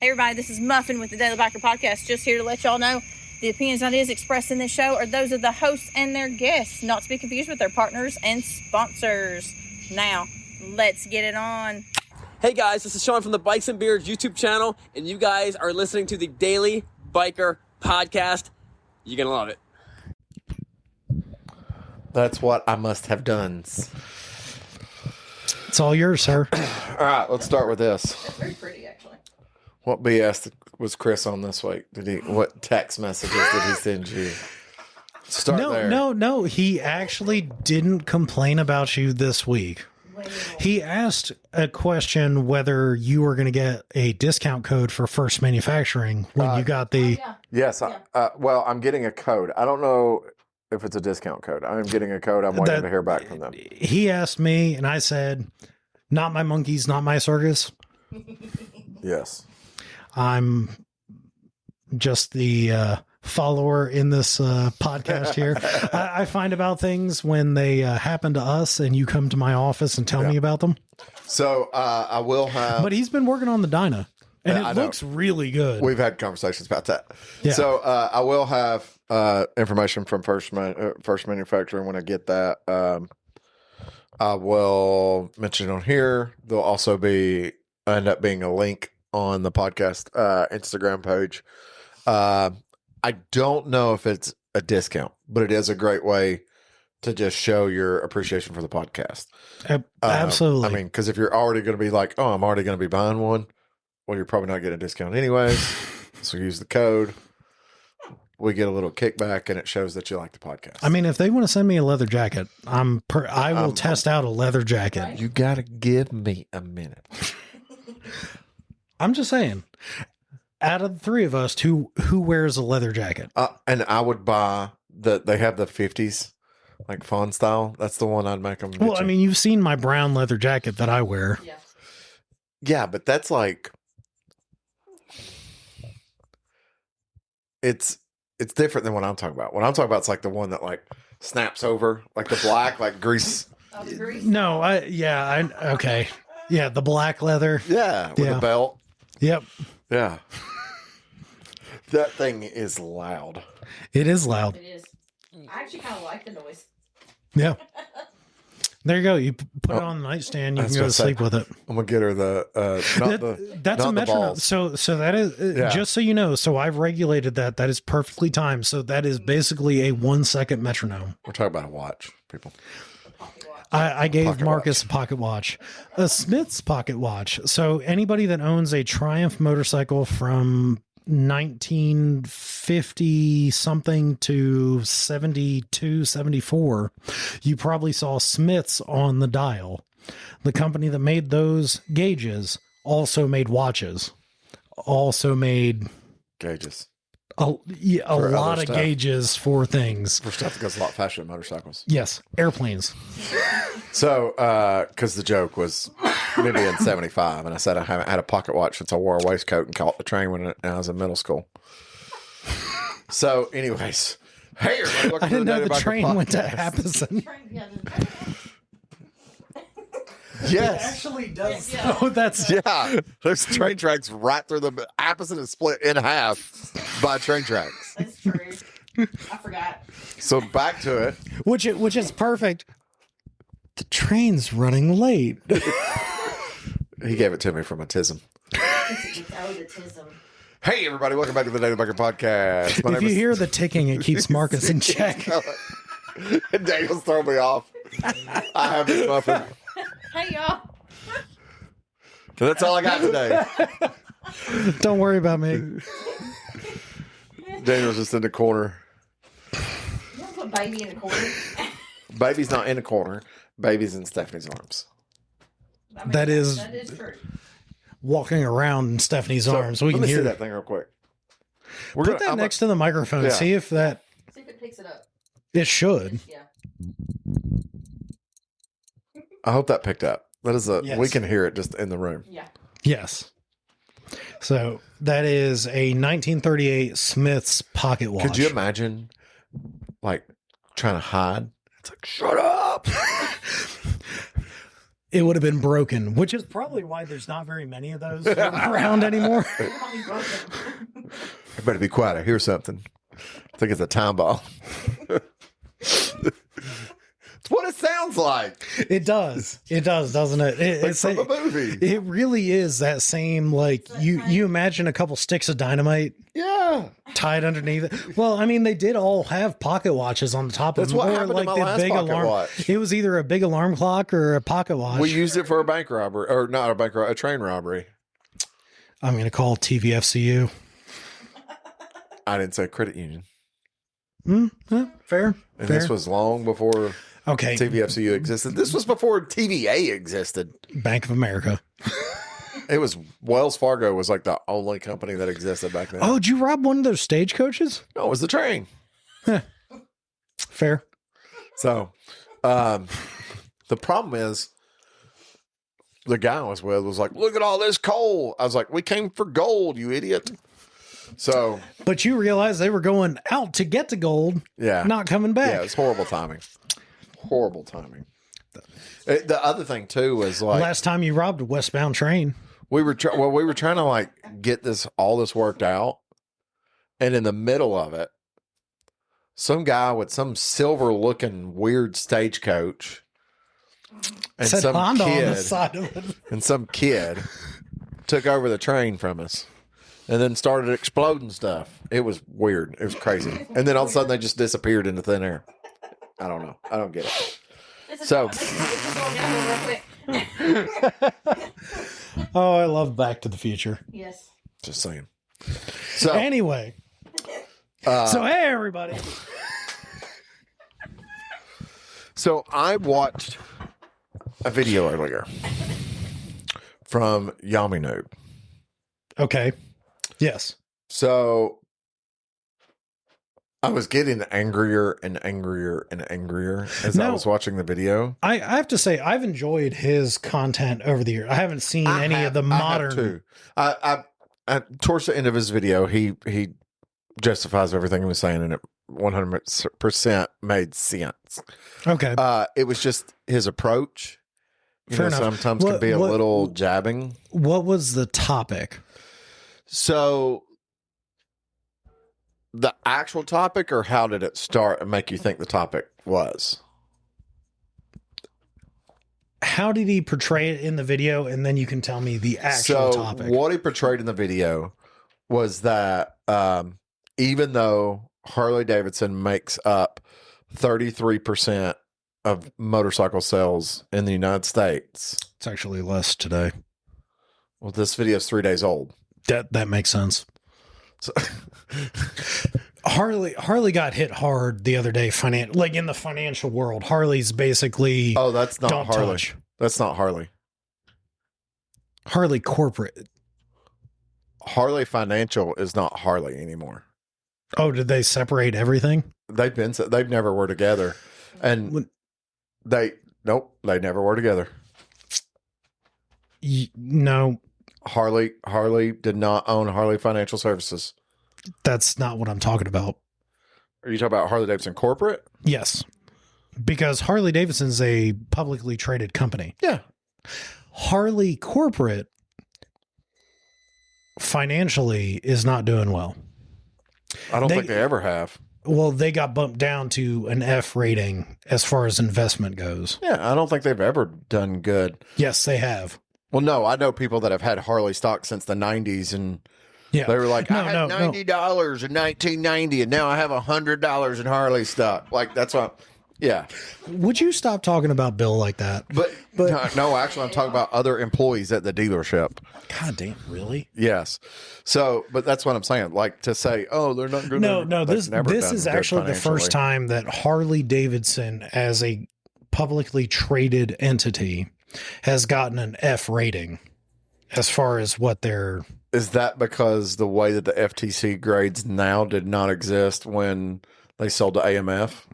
Hey everybody, this is Muffin with the Daily Biker Podcast. Just here to let y'all know the opinions and ideas expressed in this show are those of the hosts and their guests, not to be confused with their partners and sponsors. Now, let's get it on. Hey guys, this is Sean from the Bikes and Beards YouTube channel, and you guys are listening to the Daily Biker Podcast. You're gonna love it. That's what I must have done. It's all yours, sir. All right, let's start with this. It's very pretty, actually. What BS was Chris on this week? What text messages did he send you? Start there. No. He actually didn't complain about you this week. He asked a question whether you were going to get a discount code for First Manufacturing when you got the... Yes. Well, I'm getting a code. I don't know if it's a discount code. I'm getting a code. I'm waiting to hear back from them. He asked me, and I said, not my monkeys, not my circus. Yes. I'm just the follower in this podcast here. I find about things when they happen to us, and you come to my office and tell me about them. So I will have... But he's been working on the Dyna, and it looks really good. We've had conversations about that. Yeah. So I will have information from First Manufacturing when I get that. I will mention it on here. There'll also end up being a link on the podcast Instagram page. I don't know if it's a discount, but it is a great way to just show your appreciation for the podcast. Absolutely. I mean, because if you're already going to be like, oh, I'm already going to be buying one, well, you're probably not getting a discount anyways. So use the code. We get a little kickback, and it shows that you like the podcast. I mean, if they want to send me a leather jacket, I will test out a leather jacket. You got to give me a minute. I'm just saying, out of the three of us, who wears a leather jacket? And I would buy they have the 50s, like fawn style. That's the one I'd make them. Well, I mean, you've seen my brown leather jacket that I wear. Yeah. Yeah, but that's like, it's different than what I'm talking about. What I'm talking about is like the one that like snaps over, like the black, like grease. Oh, the grease? No, okay. Yeah, the black leather. Yeah, with a belt. Yep. Yeah. That thing is loud. It is loud. It is. I actually kind of like the noise. Yeah. There you go. You put it on the nightstand. You can go to sleep with it. I'm gonna get her that's a metronome. So that is just so you know. So I've regulated that. That is perfectly timed. So that is basically a 1 second metronome. We're talking about a watch, people. I gave Marcus a pocket watch, a Smith's pocket watch. So anybody that owns a Triumph motorcycle from 1950 something to 72, 74, you probably saw Smith's on the dial. The company that made those gauges also made watches, also made gauges. A lot of gauges for things. For stuff that goes a lot faster than motorcycles. Yes, airplanes. So, because the joke was maybe in 75, and I said I haven't had a pocket watch since I wore a waistcoat and caught the train when I was in middle school. So, anyways, hey, everybody, I didn't know the train went to Appleton. Yes. It actually does. Yeah. Oh, that's... Yeah. There's train tracks right through the... Appleton is split in half by train tracks. That's true. I forgot. So back to it. Which is perfect. The train's running late. He gave it to me from a tism. Oh, the tism. Hey, everybody. Welcome back to the Daily Biker Podcast. If you hear the ticking, it keeps Marcus in check. Daniel's throwing me off. I have this muffin. Hey, y'all. So that's all I got today. Don't worry about me. Daniel's just in the corner. You don't put baby in the corner. Baby's not in the corner. Baby's in Stephanie's arms. I mean, That is true. Walking around in Stephanie's arms. We let can me hear see that thing real quick. Put that next to the microphone. Yeah. See if See if it picks it up. it should. Yeah. I hope that picked up. That is Yes. we can hear it just in the room. Yeah. Yes. So that is a 1938 Smith's pocket watch. Could you imagine, like, trying to hide? It's like, shut up. it would have been broken, which is probably why there's not very many of those around anymore. I better be quiet. I hear something. I think it's a time bomb. It's what it sounds like. It does. It does, doesn't it? It's from a movie. It really is that same, like, you imagine a couple sticks of dynamite tied underneath it. Well, I mean, they did all have pocket watches on the top of That's them. what or happened to like my the last big pocket alarm. watch. It was either a big alarm clock or a pocket watch. We used it for a bank robbery, or not a bank robbery, a train robbery. I'm going to call TVFCU. I didn't say credit union. Fair. And fair. this was long before Okay. TVFCU existed. This was before TVA existed. Bank of America. It was Wells Fargo was like the only company that existed back then. Oh, did you rob one of those stagecoaches? No, it was the train. Fair. So, the problem is, the guy I was with was like, "Look at all this coal." I was like, "We came for gold, you idiot." So, But you realize they were going out to get the gold, yeah, not coming back. yeah, it's horrible timing. Horrible timing. The other thing too was like Last time you robbed a westbound train. we were trying to like get all this worked out, and in the middle of it, some guy with some silver looking weird stagecoach and Said some Honda on the kid side of it. and some kid took over the train from us and then started exploding stuff. It was weird. It was crazy. And then all of a sudden they just disappeared into thin air. I don't know. I don't get it. So Oh, I love Back to the Future. Yes. just saying. So Anyway. So, hey, everybody. So I watched a video earlier from Yami Noob. Okay. Yes. So I was getting angrier and angrier and angrier as I No. was watching the video. I have to say, I've enjoyed his content over the years. I haven't seen any of the modern. I towards the end of his video, he justifies everything he was saying, and it 100% made sense. Okay. It was just his approach. Fair enough. Sometimes can be a little jabbing. What was the topic? So the actual topic, or how did it start and make you think the topic was? How did he portray it in the video? And then you can tell me the actual topic. What he portrayed in the video was that even though Harley Davidson makes up 33% of motorcycle sales in the United States. It's actually less today. Well, this video is 3 days old. That makes sense. So Harley got hit hard the other day, like in the financial world. Harley's basically oh, that's not don't Harley. touch. That's not Harley. Harley corporate. Harley Financial is not Harley anymore. Oh, did they separate everything? They've never were together, and they never were together. No, Harley did not own Harley Financial Services. that's not what I'm talking about. Are you talking about Harley Davidson corporate? Yes, because Harley Davidson's a publicly traded company. Yeah. Harley corporate financially is not doing well. I don't think they ever have. Well, they got bumped down to an F rating as far as investment goes. Yeah, I don't think they've ever done good. Yes, they have. Well, no, I know people that have had Harley stock since the 90s, and Yeah, they were like, No, I had no, $90 in 1990, and now I have $100 in Harley stock. Like, that's what, yeah. Would you stop talking about Bill like that? But no, actually, I'm talking about other employees at the dealership. God damn, really? Yes. So, but that's what I'm saying. Like, to say, oh, they're not good. No. This is actually the first time that Harley Davidson, as a publicly traded entity, has gotten an F rating as far as what they're. Is that because the way that the FTC grades now did not exist when they sold to AMF?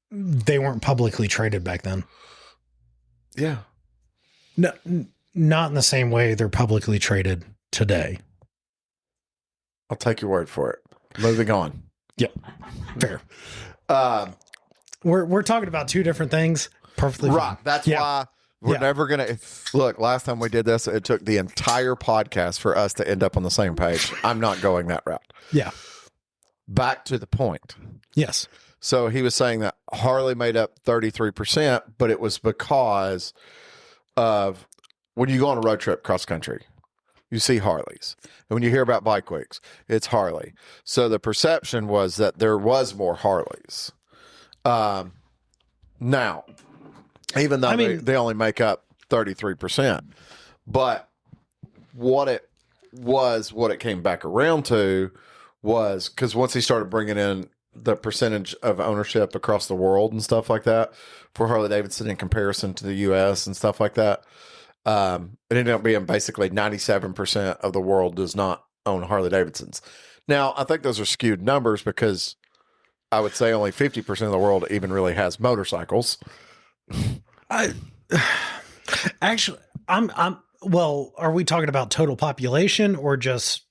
They weren't publicly traded back then. Yeah. No, not in the same way they're publicly traded today. I'll take your word for it. Moving on. Yep. Fair. We're talking about two different things. Perfectly Right. fine. That's Yeah. why We're Yeah. never going to look. Last time we did this, it took the entire podcast for us to end up on the same page. I'm not going that route. Yeah. Back to the point. Yes. So he was saying that Harley made up 33%, but it was because of when you go on a road trip cross country, you see Harleys. And when you hear about bike weeks, it's Harley. So the perception was that there was more Harleys. Now, even though they only make up 33%, but what it came back around to was because once he started bringing in the percentage of ownership across the world and stuff like that for Harley Davidson in comparison to the U.S. and stuff like that, it ended up being basically 97% of the world does not own Harley Davidsons. Now, I think those are skewed numbers because I would say only 50% of the world even really has motorcycles. Actually, well, are we talking about total population or just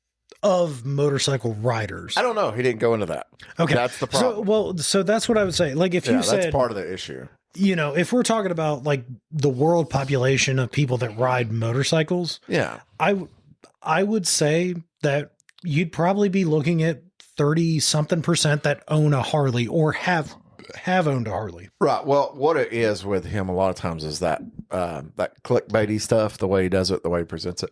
of motorcycle riders? I don't know. He didn't go into that. Okay. That's the problem. So that's what I would say. Like if you said, that's part of the issue. You know, if we're talking about like the world population of people that ride motorcycles, Yeah. I would say that you'd probably be looking at 30 something percent that own a Harley or have owned a Harley. Right. Well, what it is with him a lot of times is that that clickbaity stuff, the way he does it, the way he presents it.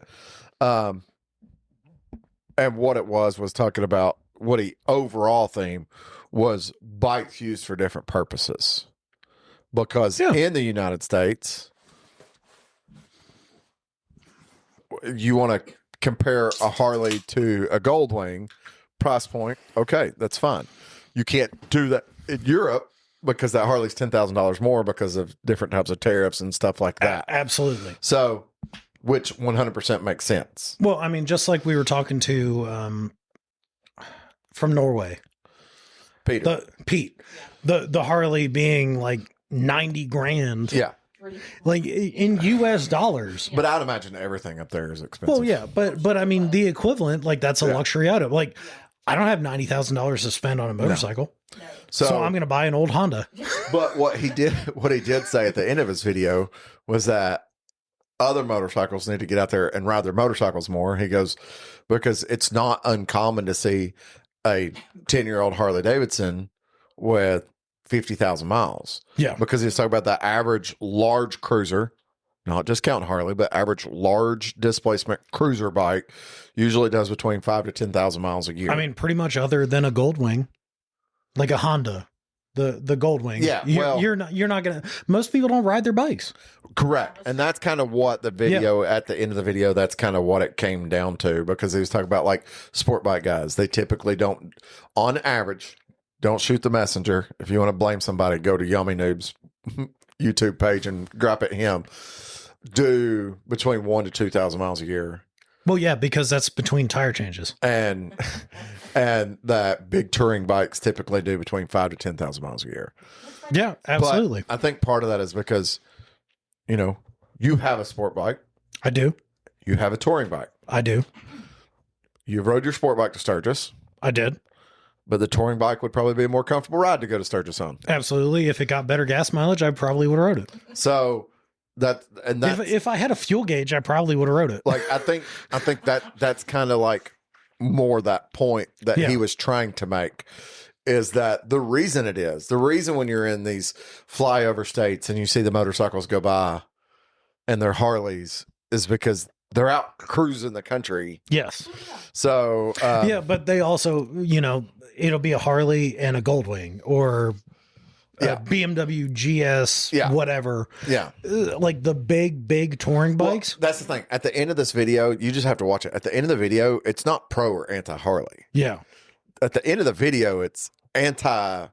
And what it was talking about what he overall theme was bikes used for different purposes. Because in the United States, you want to compare a Harley to a Goldwing price point. Okay, that's fine. You can't do that in Europe because that Harley's $10,000 more because of different types of tariffs and stuff like that. Absolutely. So, which 100% makes sense. Well, I mean, just like we were talking to from Norway, Pete, the Harley being like 90 grand. Yeah. Like in US dollars. But I'd imagine everything up there is expensive. Well, yeah, but I mean the equivalent, like that's a luxury item. Like I don't have $90,000 to spend on a motorcycle. No. So I'm going to buy an old Honda. But what he did say at the end of his video was that other motorcycles need to get out there and ride their motorcycles more. He goes, because it's not uncommon to see a 10-year-old Harley Davidson with 50,000 miles. Yeah. Because he's talking about the average large cruiser, not just counting Harley, but average large displacement cruiser bike usually does between 5 to 10,000 miles a year. I mean, pretty much other than a Goldwing, like a Honda, the Goldwing. Yeah. You're not going to, most people don't ride their bikes. Correct. And that's kind of what the video at the end of the video, that's kind of what it came down to, because he was talking about like sport bike guys. They typically don't, on average, don't shoot the messenger. If you want to blame somebody, go to Yummy Noob's YouTube page and drop at him. Do between 1 to 2,000 miles a year. Well, yeah, because that's between tire changes. And that big touring bikes typically do between 5 to 10,000 miles a year. Yeah, absolutely. But I think part of that is because, you know, you have a sport bike. I do. You have a touring bike. I do. You rode your sport bike to Sturgis. I did. But the touring bike would probably be a more comfortable ride to go to Sturgis on. Absolutely. If it got better gas mileage, I probably would have rode it. So if I had a fuel gauge, I probably would have rode it. Like I think that's kind of like more that point that he was trying to make, is that the reason when you're in these flyover states and you see the motorcycles go by and they're Harleys is because they're out cruising the country. Yes. So yeah, but they also, you know, it'll be a Harley and a Goldwing or a BMW GS, whatever. Yeah. Like the big touring bikes. Well, that's the thing. At the end of this video, you just have to watch it. At the end of the video, it's not pro or anti Harley. Yeah. At the end of the video, it's anti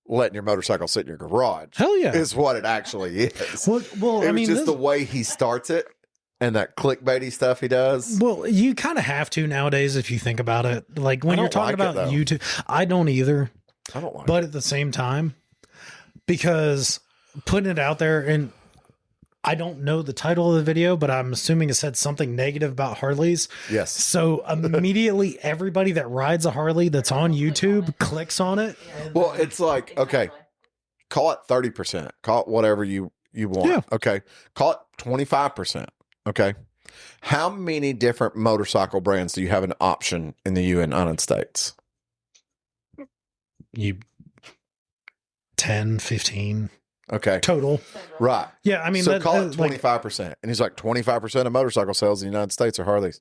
letting your motorcycle sit in your garage. Hell yeah. Is what it actually is. Well, I mean, just the way he starts it and that clickbaity stuff he does. Well, you kind of have to nowadays if you think about it. Like when you're talking about YouTube, I don't either. I don't like it. But at the same time, because putting it out there, and I don't know the title of the video, but I'm assuming it said something negative about Harleys. Yes. So immediately everybody that rides a Harley that's on YouTube clicks on it. Well, it's like, okay, call it 30%. Call it whatever you you want. Yeah. Okay. Call it 25%. Okay. How many different motorcycle brands do you have an option in the United States? You 10, 15 Okay. total. Right. Yeah, I mean, so that, call it like, 25%. And he's like, 25% of motorcycle sales in the United States are Harleys.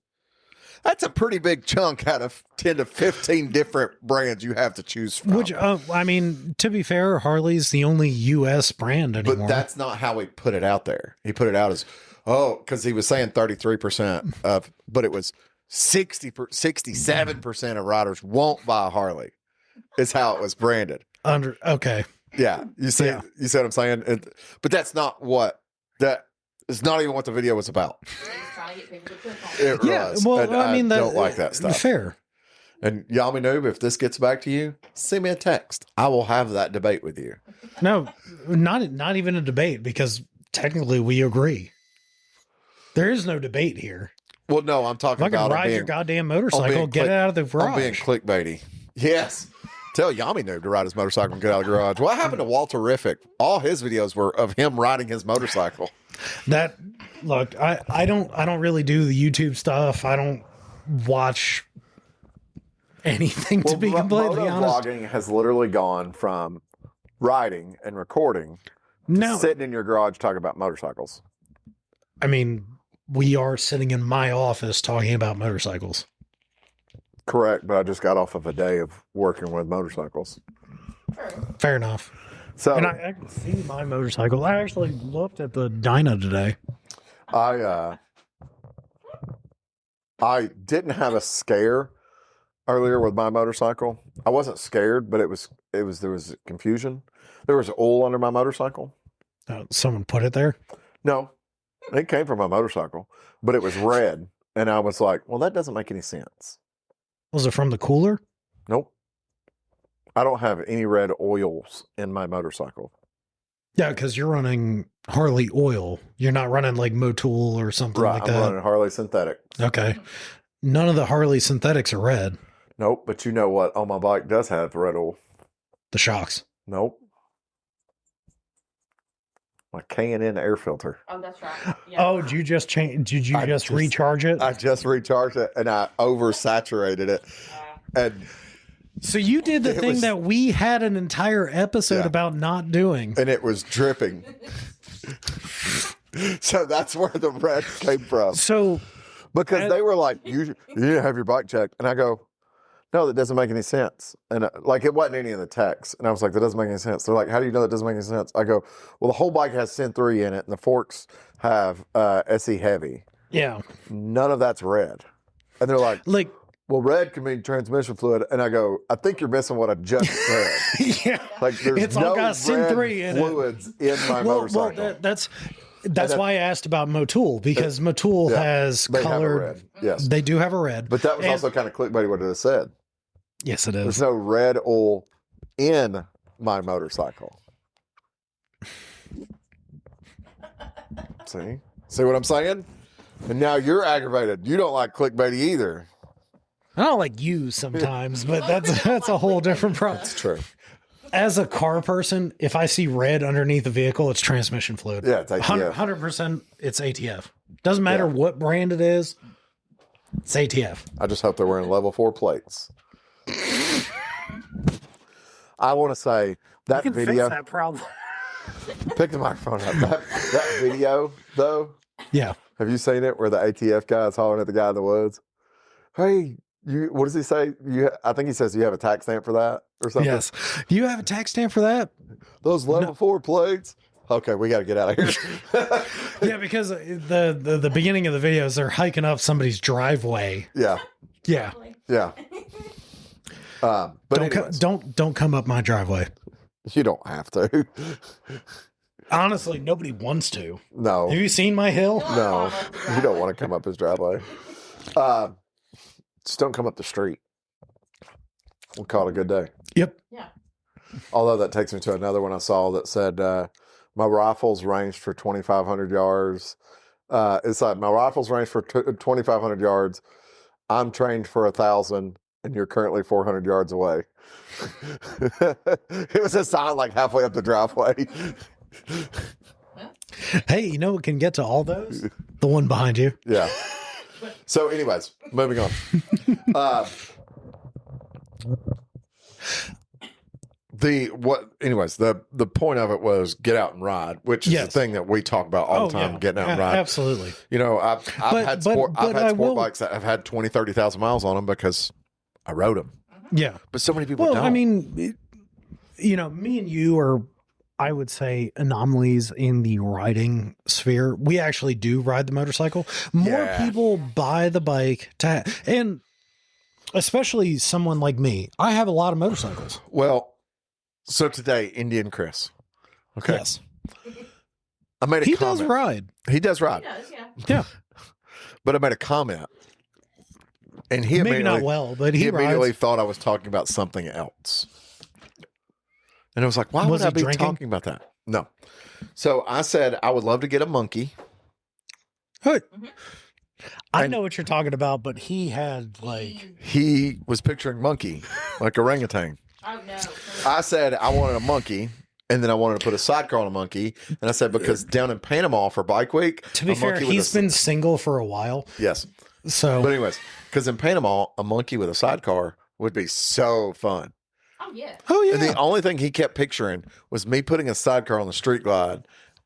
That's a pretty big chunk out of 10 to 15 different brands you have to choose from. which, I mean, to be fair, Harley's the only U.S. brand anymore. But that's not how he put it out there. He put it out as, because he was saying 33% of, but it was 67% of riders won't buy a Harley, is how it was branded. Okay. Yeah. You see, you see what I'm saying? But that's not what, that is not even what the video was about. It was. Well, And I mean, don't like that stuff. Fair. And Yami Noob, if this gets back to you, send me a text. I will have that debate with you. No, not even a debate, because technically we agree. There is no debate here. Well, no, I'm talking If I can about ride your goddamn motorcycle, get it out of the garage. I'm being clickbaity. Yes. Tell Yami Noob to ride his motorcycle and get out of the garage. What happened to Walter Riffick? All his videos were of him riding his motorcycle. Look, I don't really do the YouTube stuff. I don't watch anything, to be completely honest. Vlogging has literally gone from riding and recording to sitting in your garage talking about motorcycles. I mean, we are sitting in my office talking about motorcycles. Correct, but I just got off of a day of working with motorcycles. Fair enough. So, and I can see my motorcycle. I actually looked at the dyno today. I didn't have a scare earlier with my motorcycle. I wasn't scared, but there was confusion. There was oil under my motorcycle. Someone put it there? No, it came from my motorcycle, but it was red. And I was like, well, that doesn't make any sense. Was it from the cooler? Nope. I don't have any red oils in my motorcycle. Yeah, because you're running Harley oil. You're not running like Motul or something like that. I'm running Harley synthetic. Okay. None of the Harley synthetics are red. Nope, but you know what on my bike does have red oil? The shocks. Nope. My K&N air filter. Oh, that's right. Yeah. Oh, did you just change? Did you just recharge it? I just recharged it and I oversaturated it. And so you did the thing that we had an entire episode about not doing. And it was dripping. So that's where the red came from. So because they were like, you need to have your bike checked. And I go, no, that doesn't make any sense. And it wasn't any of the text. And I was like, that doesn't make any sense. They're like, how do you know that doesn't make any sense? I go, well, the whole bike has Sin 3 in it and the forks have SE Heavy. Yeah. None of that's red. And they're like, well, red can mean transmission fluid. And I go, I think you're missing what I just said. Yeah. Like there's no got Sin 3 in fluids in my motorcycle. Well, that's why I asked about Motul, because Motul has they colored. have a red. Yes. They do have a red. But that was also kind of clickbaity what it said. Yes, it is. There's no red oil in my motorcycle. See what I'm saying? And now you're aggravated. You don't like clickbaity either. I don't like you sometimes, but that's a whole different problem. That's true. As a car person, if I see red underneath the vehicle, it's transmission fluid. Yeah, it's ATF. 100% it's ATF. Doesn't matter what brand it is, it's ATF. I just hope they're wearing level 4 plates. I want to say that you can video. Fix that problem. Pick the microphone up. That video, though. Yeah. Have you seen it where the ATF guy is hollering at the guy in the woods? Hey, what does he say? I think he says you have a tax stamp for that or something. Yes. You have a tax stamp for that? Those level 4 plates. Okay, we got to get out of here. Yeah, because the beginning of the videos, they're hiking up somebody's driveway. Yeah. Yeah. Yeah. But don't come up my driveway. You don't have to. Honestly, nobody wants to. No. Have you seen my hill? No. You don't want to come up his driveway. Just don't come up the street. We'll call it a good day. Yep. Yeah. Although that takes me to another one I saw that said, my rifles ranged for 2,500 yards. It's like, my rifles range for 2,500 yards. I'm trained for 1,000 and you're currently 400 yards away. It was a sign like halfway up the driveway. Hey, you know what can get to all those? The one behind you. Yeah. So, anyways, moving on. The point of it was get out and ride, which is the thing that we talk about all the time, getting out and ride. Absolutely. You know, I've had sport bikes that have had 20, 30,000 miles on them because I rode them. Yeah. But so many people don't. I mean, you know, me and you are, I would say, anomalies in the riding sphere. We actually do ride the motorcycle. More people buy the bike and especially someone like me. I have a lot of motorcycles. Well, so today, Indian Chris. Okay. Yes. I made a comment. He does ride. He does ride. He does, yeah. Yeah. But I made a comment. And he maybe not well, but he immediately rides. thought I was talking about something else. And I was like, why Was would I he be drinking? talking about that? No. So I said, I would love to get a monkey. Hey. Mm-hmm. I know what you're talking about, but he had like He was picturing monkey, like orangutan. Oh, no. I said I wanted a monkey, and then I wanted to put a sidecar on a monkey. And I said, because down in Panama for Bike Week, to be fair, he's been single for a while. Yes. So But anyways, because in Panama, a monkey with a sidecar would be so fun. Oh, yeah. Oh yeah. And the only thing he kept picturing was me putting a sidecar on the street glide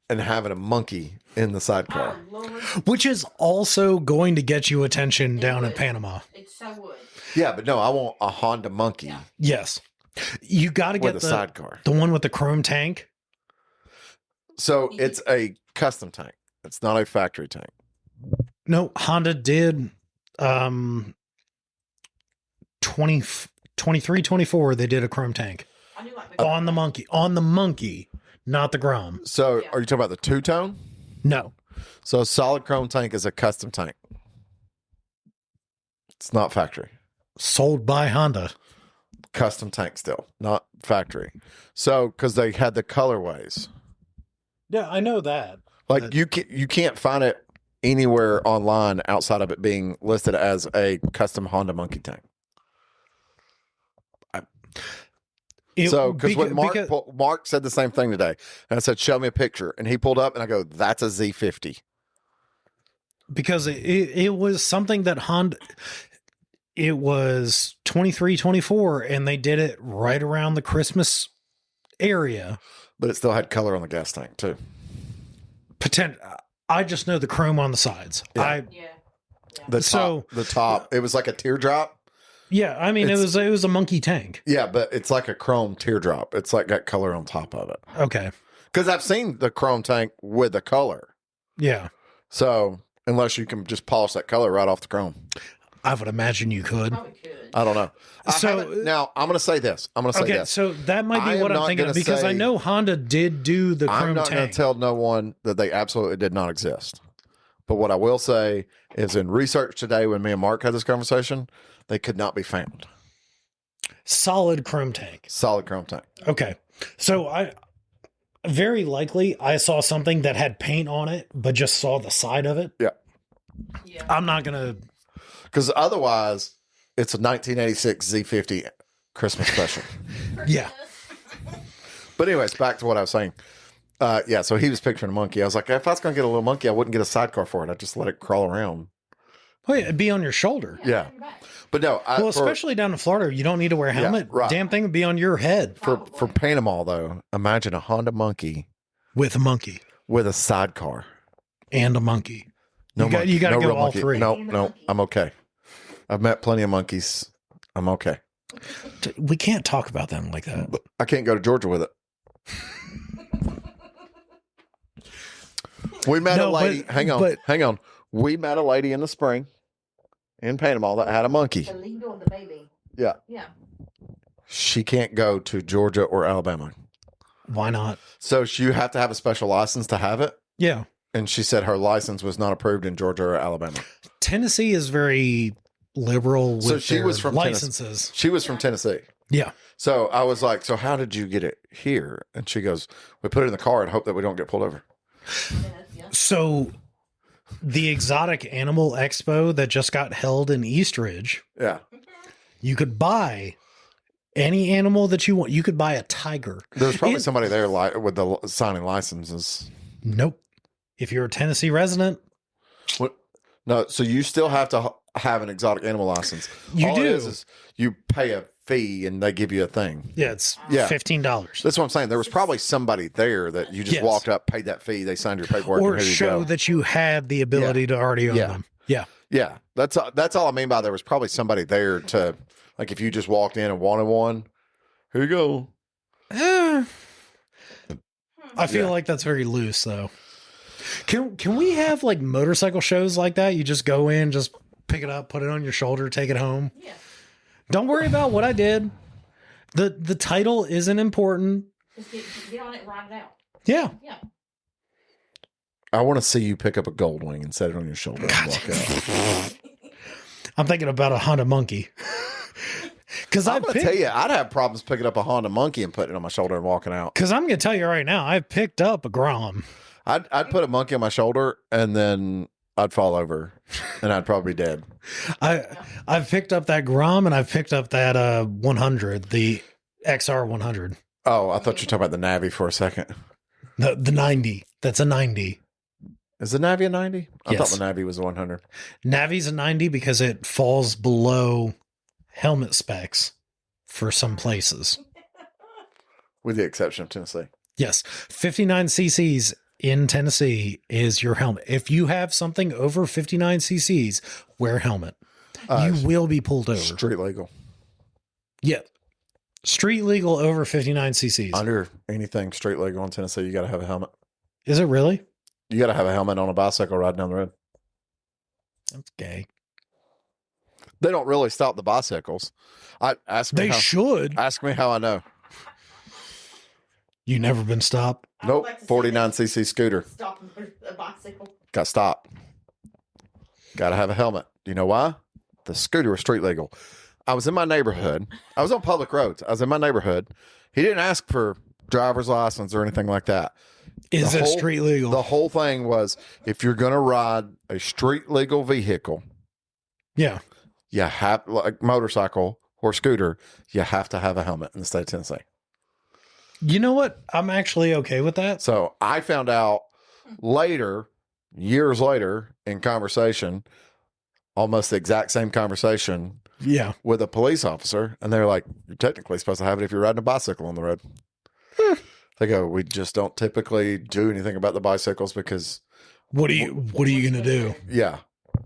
and having a monkey in the sidecar. Oh, Lord. Which is also going to get you attention down in Panama. It so would. Yeah, but no, I want a Honda monkey Yes. You got to with get a sidecar. the one with the chrome tank. So it's a custom tank. It's not a factory tank. No, Honda did 23, 24, they did a chrome tank I knew like the on the monkey, not the Grom. So Yeah. are you talking about the two-tone? No. So a solid chrome tank is a custom tank. It's not factory. Sold by Honda. Custom tank still, not factory. So because they had the colorways. Yeah, I know that. Like you can't find it anywhere online outside of it being listed as a custom Honda monkey tank. Because when Mark said the same thing today, and I said, "Show me a picture," and he pulled up, and I go, "That's a Z50." Because it was something that Honda, it was 23, 24, and they did it right around the Christmas area. But it still had color on the gas tank too. I just know the chrome on the sides. Yeah. Yeah. The top, it was like a teardrop. I mean, it was a monkey tank. Yeah, but it's like a chrome teardrop. It's like got color on top of it. Okay. Because I've seen the chrome tank with the color. Yeah. So unless you can just polish that color right off the chrome, I would imagine you could. Probably could. I don't know. Now I'm going to say this. Okay, so that might be what I'm thinking of, because I know Honda did do the chrome I'm not going tank. to tell no one that they absolutely did not exist. But what I will say is, in research today, when me and Mark had this conversation, they could not be found. Solid chrome tank. Solid chrome tank. Okay. So I saw something that had paint on it, but just saw the side of it. Yeah. Yeah. I'm not going to. Because otherwise, it's a 1986 Z50 Christmas special. Yeah. But anyways, back to what I was saying. So he was picturing a monkey. I was like, if I was going to get a little monkey, I wouldn't get a sidecar for it. I'd just let it crawl around. Oh, yeah, it'd be on your shoulder. Yeah. But no. Especially down in Florida, you don't need to wear a helmet. right. Damn thing would be on your head. For Panama, though, imagine a Honda monkey With a monkey with a sidecar. and a monkey. No You got- monkey. you gotta no go real all monkey. three. No, I'm okay. I've met plenty of monkeys. I'm okay. We can't talk about them like that. But I can't go to Georgia with it. We met a lady. Hang on. We met a lady in the spring in Panama that had a monkey. The lead on the baby. Yeah. Yeah. She can't go to Georgia or Alabama. Why not? So you have to have a special license to have it. Yeah. And she said her license was not approved in Georgia or Alabama. Tennessee is very liberal with So she their was from licenses. She was from Tennessee. Yeah. So I was like, so how did you get it here? And she goes, we put it in the car and hope that we don't get pulled over. Yeah. So the Exotic Animal Expo that just got held in Eastridge, Yeah. you could buy any animal that you want. You could buy a tiger. There was probably somebody there with the signing licenses. Nope. If you're a Tennessee resident, What? No, so you still have to have an exotic animal license. You All do. It is you pay a fee and they give you a thing. yeah, it's Yeah. $15. That's what I'm saying. There was probably somebody there that you just Yes. walked up, paid that fee, they signed your paperwork, Or and here you show go. that you had the ability to already own Yeah. them. Yeah. Yeah, that's all I mean by there was probably somebody there to, like, if you just walked in and wanted one, here you go. I feel Yeah. like that's very loose, though. Can we have like motorcycle shows like that? You just go in, just pick it up, put it on your shoulder, take it home. Yeah. Don't worry about what I did. The title isn't important. Just get on it and ride it out. Yeah. Yeah. I want to see you pick up a gold wing and set it on your shoulder and walk out. I'm thinking about a Honda Monkey. Because I'm going to tell you, I'd have problems picking up a Honda Monkey and putting it on my shoulder and walking out. Because I'm going to tell you right now, I've picked up a Grom. I'd put a monkey on my shoulder and then I'd fall over and I'd probably be dead. I've picked up that Grom and I've picked up that 100, the XR 100. Oh, I thought you were talking about the Navi for a second. The 90. That's a 90. Is the Navi a 90? I Yes. thought the Navi was a 100. Navi's a 90 because it falls below helmet specs for some places. With the exception of Tennessee. Yes, 59 cc's in Tennessee is your helmet. If you have something over 59 cc's, wear a helmet. You will be pulled over. Street legal. Yeah. Street legal over 59 cc's. Under anything street legal in Tennessee, you got to have a helmet. Is it really? You got to have a helmet on a bicycle riding down the road. That's gay. They don't really stop the bicycles. They should. Ask me how I know. You never been stopped? I would Nope. like to see 49cc scooter. Stop a bicycle. Got stopped. Got to have a helmet. Do you know why? The scooter was street legal. I was in my neighborhood. I was on public roads. I was in my neighborhood. He didn't ask for driver's license or anything like that. Is it street legal? The whole thing was, if you're going to ride a street legal vehicle, yeah. you have, like motorcycle or scooter, you have to have a helmet in the state of Tennessee. You know what? I'm actually okay with that. So I found out later, years later, in conversation, almost the exact same conversation Yeah. with a police officer, and they're like, "You're technically supposed to have it if you're riding a bicycle on the road." They go, "We just don't typically do anything about the bicycles because, What are you going to do? yeah,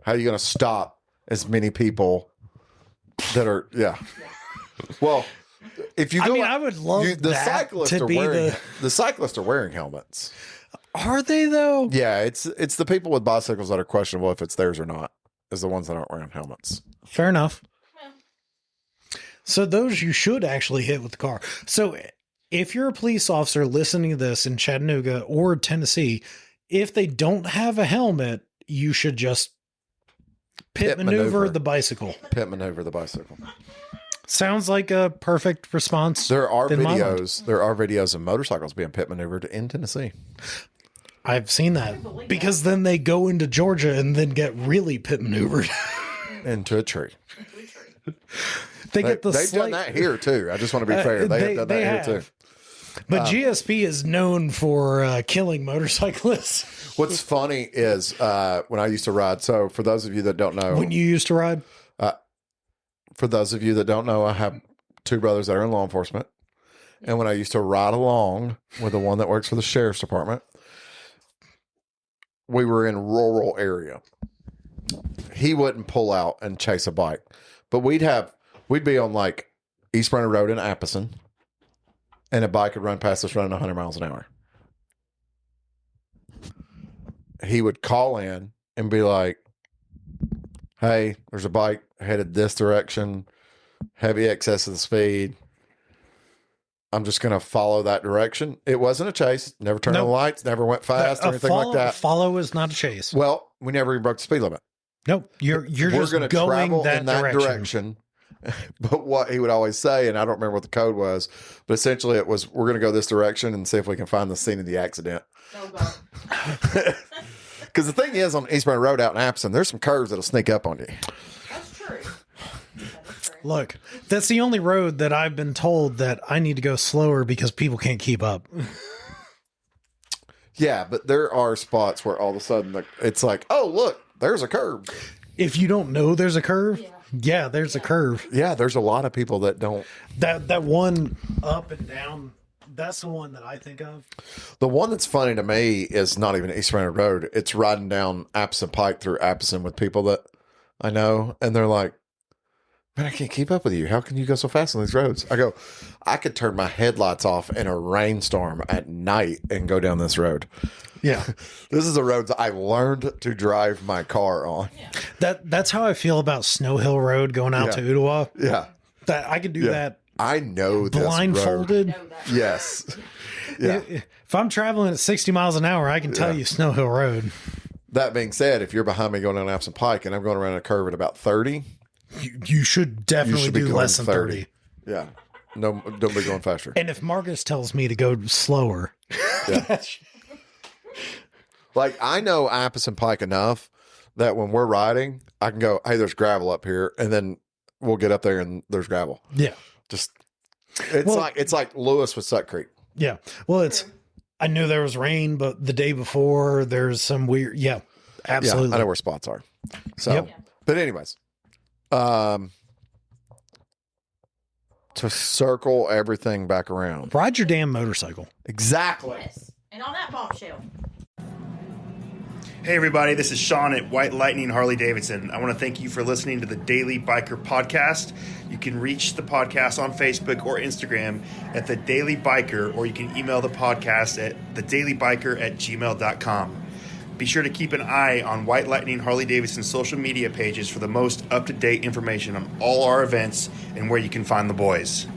how are you going to stop as many people that are, yeah." Well, if you I go, mean, I would love the that cyclists to are be wearing the cyclists are wearing helmets. Are they though? Yeah, it's the people with bicycles that are questionable if it's theirs or not, is the ones that aren't wearing helmets. Fair enough. Well. So those you should actually hit with the car. So if you're a police officer listening to this in Chattanooga or Tennessee, if they don't have a helmet, you should just pit maneuver the bicycle. Pit maneuver the bicycle. Sounds like a perfect response. There are in my mind. videos. There are videos of motorcycles being pit maneuvered in Tennessee. I've seen that because then they go into Georgia and then get really pit maneuvered. Into a tree. They get the They've done slight, that here too. I just want to be fair. They have done that here too. But GSP is known for killing motorcyclists. What's funny is when I used to ride. So for those of you that don't know, When you used to ride, for those of you that don't know, I have two brothers that are in law enforcement. And when I used to ride along with the one that works for the sheriff's department, we were in a rural area. He wouldn't pull out and chase a bike, but we'd be on like East Brenner Road in Appleton, and a bike would run past us running 100 miles an hour. He would call in and be like, "Hey, there's a bike headed this direction, heavy excess of the speed. I'm just going to follow that direction." It wasn't a chase. Never turned on the lights. Never went fast or anything like that. Follow is not a chase. Well, we never even broke the speed limit. Nope. You're just We're going travel that in that direction. But what he would always say, and I don't remember what the code was, but essentially it was, we're going to go this direction and see if we can find the scene of the accident. Oh, God. Because the thing is, on East Brenner Road out in Appleton, there's some curves that'll sneak up on you. That's true. That is true. Look, that's the only road that I've been told that I need to go slower because people can't keep up. Yeah, but there are spots where all of a sudden it's like, oh, look, there's a curve. If you don't know there's a curve, yeah, there's a curve. Yeah, there's a lot of people that don't. That one up and down, that's the one that I think of. The one that's funny to me is not even East Road Road. It's riding down Appleton Pike through Appleton with people that I know, and they're like, man, I can't keep up with you. How can you go so fast on these roads? I go, I could turn my headlights off in a rainstorm at night and go down this road. Yeah. This is a road that I learned to drive my car on. That's how I feel about Snow Hill Road going out to Ottawa. Yeah. That I could do that I know this blindfolded. road. Yes. Yeah. If I'm traveling at 60 miles an hour, I can tell you Snow Hill Road. That being said, if you're behind me going down Appleton Pike and I'm going around a curve at about 30, You should definitely be do going less than 30. Yeah. No, don't be going faster. And if Marcus tells me to go slower, Like, I know Appleton Pike enough that when we're riding, I can go, hey, there's gravel up here. And then we'll get up there and there's gravel. yeah. Just, it's like Lewis with Suck Creek. Yeah. Well, I knew there was rain, but the day before there's some weird, absolutely. Yeah, I know where spots are. So, but anyways, to circle everything back around. Ride your damn motorcycle. Exactly. Yes. And on that bombshell. Hey everybody, this is Sean at White Lightning Harley Davidson. I want to thank you for listening to the Daily Biker Podcast. You can reach the podcast on Facebook or Instagram at The Daily Biker, or you can email the podcast at thedailybiker@gmail.com. Be sure to keep an eye on White Lightning Harley Davidson social media pages for the most up-to-date information on all our events and where you can find the boys.